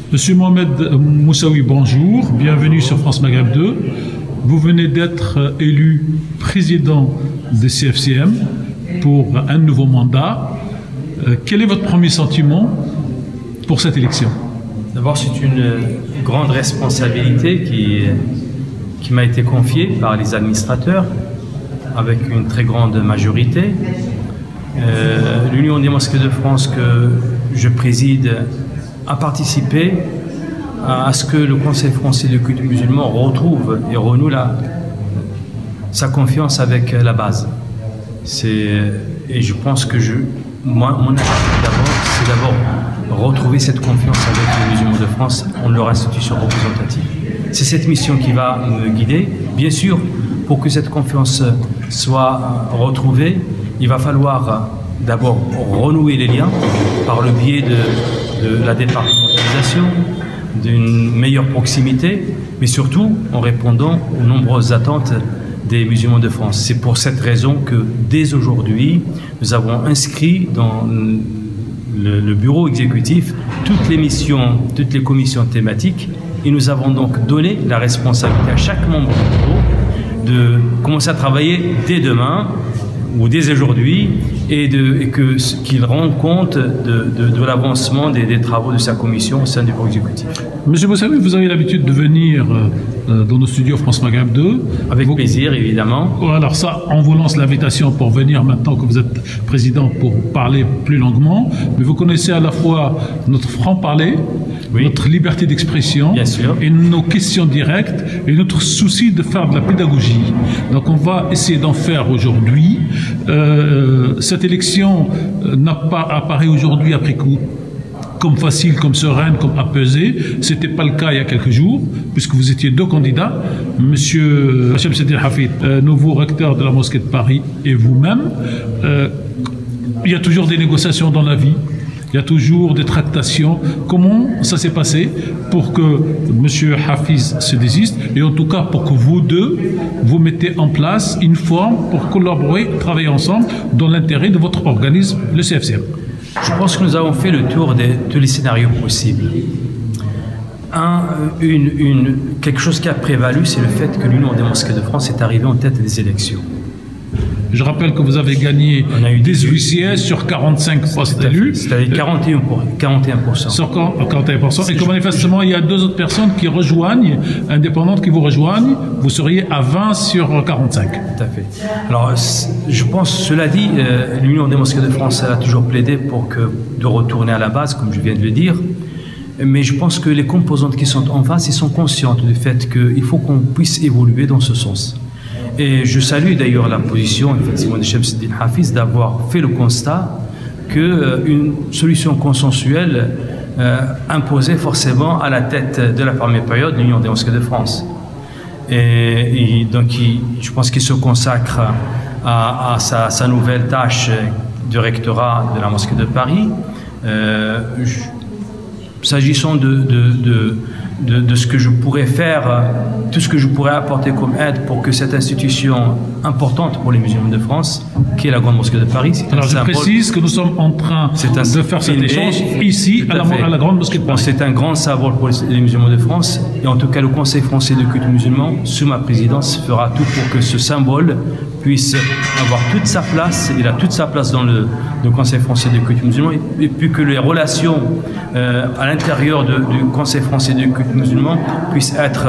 Monsieur Mohamed Moussaoui, bonjour, bienvenue sur France Maghreb 2. Vous venez d'être élu président des CFCM pour un nouveau mandat. Quel est votre premier sentiment pour cette élection? D'abord, c'est une grande responsabilité qui m'a été confiée par les administrateurs avec une très grande majorité. L'Union des mosquées de France que je préside a participé à ce que le Conseil français de culte musulman retrouve et renoue sa confiance avec la base. Et je pense que mon objectif d'abord, c'est d'abord retrouver cette confiance avec les musulmans de France en leur institution représentative. C'est cette mission qui va me guider. Bien sûr, pour que cette confiance soit retrouvée, il va falloir d'abord renouer les liens par le biais de la départementalisation, d'une meilleure proximité, mais surtout en répondant aux nombreuses attentes des musulmans de France. C'est pour cette raison que dès aujourd'hui, nous avons inscrit dans le bureau exécutif toutes les missions, toutes les commissions thématiques, et nous avons donc donné la responsabilité à chaque membre du bureau de commencer à travailler dès demain ou dès aujourd'hui et qu'il rende compte de l'avancement des travaux de sa commission au sein du bureau exécutif. Monsieur Moussaoui, vous avez l'habitude de venir dans nos studios France Maghreb 2. Avec plaisir, évidemment. Alors ça, on vous lance l'invitation pour venir maintenant que vous êtes président pour parler plus longuement. Mais vous connaissez à la fois notre franc-parler, oui, notre liberté d'expression, et nos questions directes, et notre souci de faire de la pédagogie. Donc on va essayer d'en faire aujourd'hui. Cette élection n'a pas apparu aujourd'hui après coup comme facile, comme sereine, comme apaisée. Ce n'était pas le cas il y a quelques jours, puisque vous étiez deux candidats, Monsieur Chemseddine Hafid, nouveau recteur de la mosquée de Paris, et vous-même. Il y a toujours des négociations dans la vie, il y a toujours des tractations. Comment ça s'est passé pour que M. Hafiz se désiste, et en tout cas pour que vous deux, vous mettez en place une forme pour collaborer, travailler ensemble dans l'intérêt de votre organisme, le CFCM? Je pense que nous avons fait le tour de tous les scénarios possibles. Quelque chose qui a prévalu, c'est le fait que l'Union des mosquées de France est arrivée en tête des élections. Je rappelle que vous avez gagné 18 sièges sur 45 postes élus. C'est-à-dire 41%. Sur 41%. Et que manifestement, il y a deux autres personnes qui rejoignent, indépendantes qui vous rejoignent. Vous seriez à 20 sur 45. Tout à fait. Alors, je pense, cela dit, l'Union des mosquées de France a toujours plaidé de retourner à la base, comme je viens de le dire. Mais je pense que les composantes qui sont en face, ils sont conscientes du fait qu'il faut qu'on puisse évoluer dans ce sens. Et je salue d'ailleurs la position, effectivement, de Chemseddine Hafid d'avoir fait le constat qu'une solution consensuelle imposait forcément à la tête de la première période l'Union des mosquées de France. Et donc, je pense qu'il se consacre à sa nouvelle tâche de rectorat de la mosquée de Paris. S'agissant de ce que je pourrais faire, tout ce que je pourrais apporter comme aide pour que cette institution importante pour les musulmans de France, qui est la Grande Mosquée de Paris, c'est un symbole. Alors je précise que nous sommes en train de faire cet échange ici à la Grande Mosquée de Paris. C'est un grand symbole pour les musulmans de France, et en tout cas le Conseil français de culte musulman, sous ma présidence, fera tout pour que ce symbole puisse avoir toute sa place. Il a toute sa place dans le Conseil français de culte musulman, et puis que les relations à l'intérieur du Conseil français de culte musulman puissent être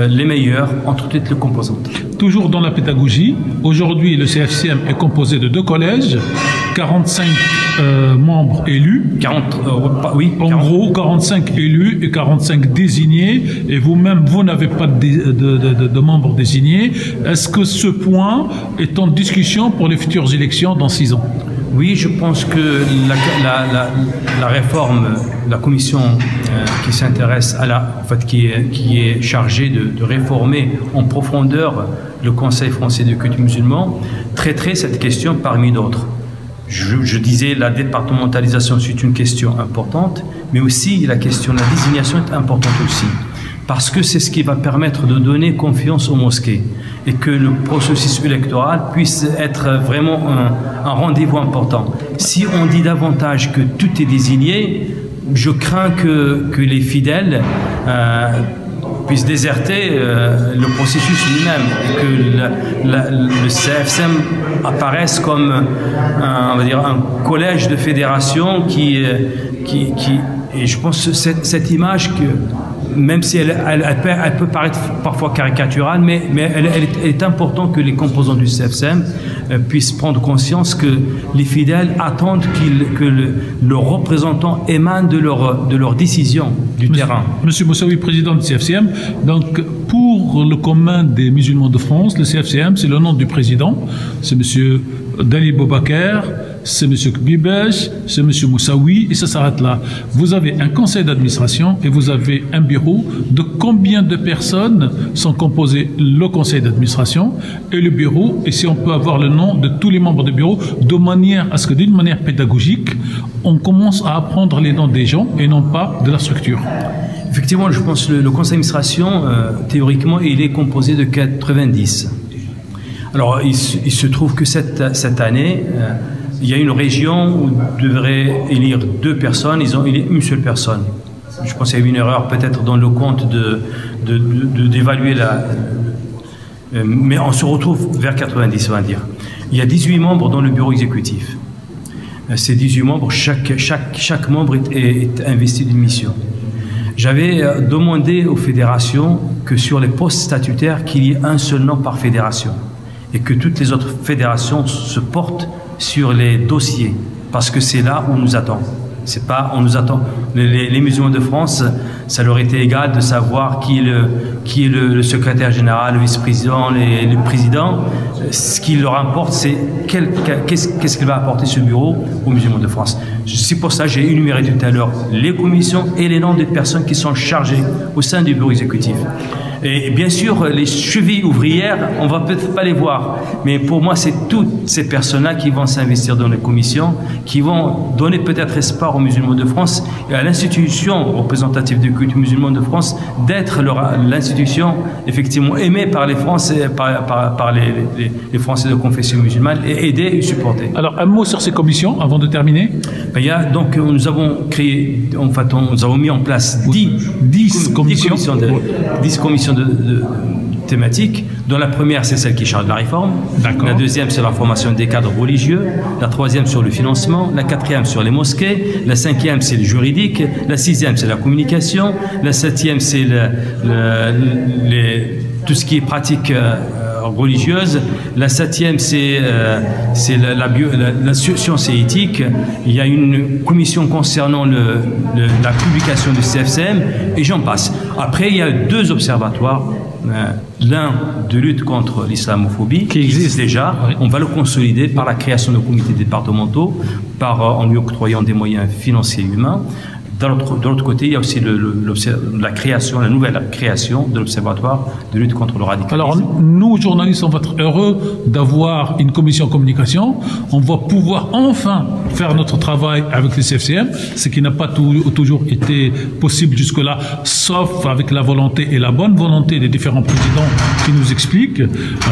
les meilleures entre toutes les composantes. Toujours dans la pédagogie, aujourd'hui le CFCM est composé de deux collèges, 45 membres élus. 40, oui. En gros, 45 élus et 45 désignés, et vous-même, vous n'avez pas de membres désignés. Est-ce que ce point est en discussion pour les futures élections dans 6 ans? Oui, je pense que la réforme, la commission qui s'intéresse qui est chargée de réformer en profondeur le Conseil français de culte musulman, traiterait cette question parmi d'autres. Je disais, la départementalisation, c'est une question importante, mais aussi la question de la désignation est importante aussi. parce que c'est ce qui va permettre de donner confiance aux mosquées et que le processus électoral puisse être vraiment un rendez-vous important. Si on dit davantage que tout est désigné, je crains que les fidèles puissent déserter le processus lui-même et que le CFSM apparaisse comme on va dire un collège de fédérations qui et je pense que cette image que même si elle peut paraître parfois caricaturale, mais elle est importante que les composants du CFSM puissent prendre conscience que les fidèles attendent que leurs représentants émanent de leur décision du terrain. Monsieur Moussaoui, président du CFCM, donc pour le commun des musulmans de France, le CFCM, c'est le nom du président, c'est monsieur Dali Boubaker, c'est M. Kbibesh, c'est M. Moussaoui, et ça s'arrête là. Vous avez un conseil d'administration et vous avez un bureau. De combien de personnes sont composés le conseil d'administration et le bureau? Et si on peut avoir le nom de tous les membres du bureau, de manière à ce que d'une manière pédagogique, on commence à apprendre les noms des gens et non pas de la structure. Effectivement, je pense que le conseil d'administration, théoriquement, il est composé de 90. Alors, il se trouve que cette année, il y a une région où devrait élire 2 personnes, ils ont élu une seule personne. Je pense qu'il y a eu une erreur peut-être dans le compte d'évaluer mais on se retrouve vers 90, on va dire. Il y a 18 membres dans le bureau exécutif. Ces 18 membres, chaque membre est investi d'une mission. J'avais demandé aux fédérations que sur les postes statutaires, qu'il y ait un seul nom par fédération et que toutes les autres fédérations se portent sur les dossiers, parce que c'est là où on nous attend. C'est pas, on nous attend. Les musulmans de France, ça leur était égal de savoir qui est le secrétaire général, le vice-président, le président. Ce qui leur importe, c'est qu'est-ce qu'il va apporter ce bureau aux musulmans de France. C'est pour ça que j'ai énuméré tout à l'heure les commissions et les noms des personnes qui sont chargées au sein du bureau exécutif. Et bien sûr, les chevilles ouvrières, on ne va peut-être pas les voir, mais pour moi, c'est toutes ces personnes-là qui vont s'investir dans les commissions, qui vont donner peut-être espoir aux musulmans de France et à l'institution représentative du culte musulman de France d'être l'institution effectivement aimée par les Français, par les Français de confession musulmane et aider et supporter. Alors, un mot sur ces commissions avant de terminer. Il y a, donc, nous avons créé, en fait, nous avons mis en place 10 commissions thématiques, dont la première c'est celle qui charge de la réforme, la deuxième c'est la formation des cadres religieux, la troisième sur le financement, la quatrième sur les mosquées, la cinquième c'est le juridique, la sixième c'est la communication, la septième c'est tout ce qui est pratique religieuse, la septième c'est la science et éthique. Il y a une commission concernant la publication du CFCM et j'en passe. Après il y a 2 observatoires, l'un de lutte contre l'islamophobie qui existe déjà, oui. On va le consolider par la création de comités départementaux, en lui octroyant des moyens financiers et humains. De l'autre côté, il y a aussi la nouvelle création de l'Observatoire de lutte contre le radicalisme. Alors, nous, journalistes, on va être heureux d'avoir une commission communication. On va pouvoir enfin faire notre travail avec les CFCM, ce qui n'a pas toujours été possible jusque-là, sauf avec la volonté et la bonne volonté des différents présidents qui nous expliquent.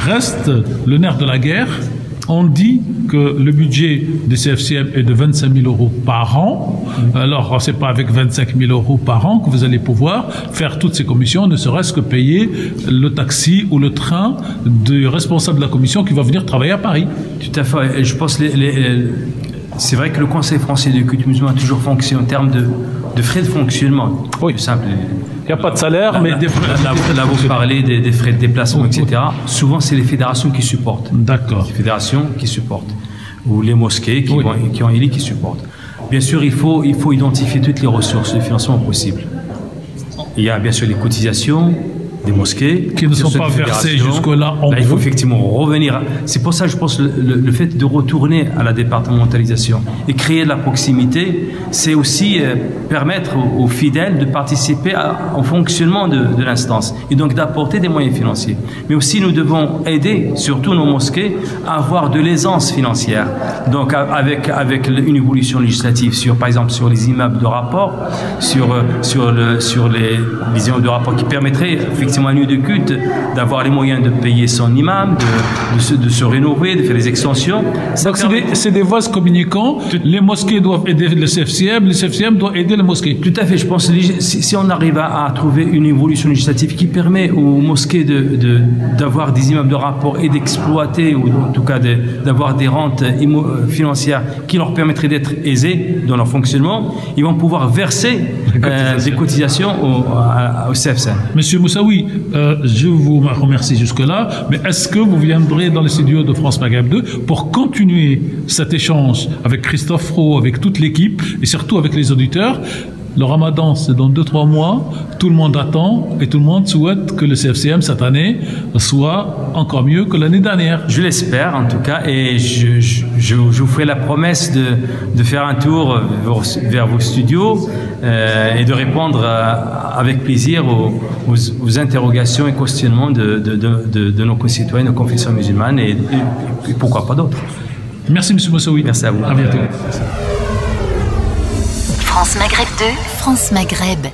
Reste le nerf de la guerre. On dit que le budget des CFCM est de 25 000 € par an. Alors, ce n'est pas avec 25 000 € par an que vous allez pouvoir faire toutes ces commissions, ne serait-ce que payer le taxi ou le train du responsable de la commission qui va venir travailler à Paris. Tout à fait. Et je pense c'est vrai que le Conseil français du culte musulman a toujours fonctionné en termes de frais de fonctionnement. Oui. Simple. Il n'y a pas de salaire, mais des frais. Là, vous parlez des frais de déplacement, etc. Souvent, c'est les fédérations qui supportent. D'accord. Les fédérations qui supportent. Ou les mosquées qui ont élu qui supportent. Bien sûr, il faut identifier toutes les ressources de financement possibles. Il y a bien sûr les cotisations, des mosquées qui ne sont pas versées jusque-là. Là, il faut effectivement revenir. C'est pour ça que je pense que le fait de retourner à la départementalisation et créer de la proximité, c'est aussi permettre aux fidèles de participer au fonctionnement de l'instance et donc d'apporter des moyens financiers. Mais aussi, nous devons aider, surtout nos mosquées, à avoir de l'aisance financière. Donc, avec une évolution législative sur, par exemple, sur les immeubles de rapport, sur les immeubles de rapport qui permettraient effectivement à un lieu de culte d'avoir les moyens de payer son imam, de se rénover, de faire des extensions. Donc c'est des vases communicants. Les mosquées doivent aider le CFCM doit aider les mosquées. Tout à fait. Je pense que si on arrive à trouver une évolution législative qui permet aux mosquées d'avoir des immeubles de rapport et d'exploiter, ou en tout cas d'avoir des rentes financières qui leur permettraient d'être aisées dans leur fonctionnement, ils vont pouvoir verser des cotisations au CFCM. Monsieur Moussaoui, je vous remercie jusque-là, mais est-ce que vous viendrez dans les studios de France Maghreb 2 pour continuer cet échange avec Christophe Roux, avec toute l'équipe et surtout avec les auditeurs? Le Ramadan, c'est dans 2-3 mois. Tout le monde attend et tout le monde souhaite que le CFCM, cette année, soit encore mieux que l'année dernière. Je l'espère, en tout cas, et je vous ferai la promesse de faire un tour vers vos studios et de répondre avec plaisir aux interrogations et questionnements de nos concitoyens, nos confessions musulmanes et pourquoi pas d'autres. Merci, M. Moussaoui. Merci à vous. À bientôt. France Maghreb 2, France Maghreb.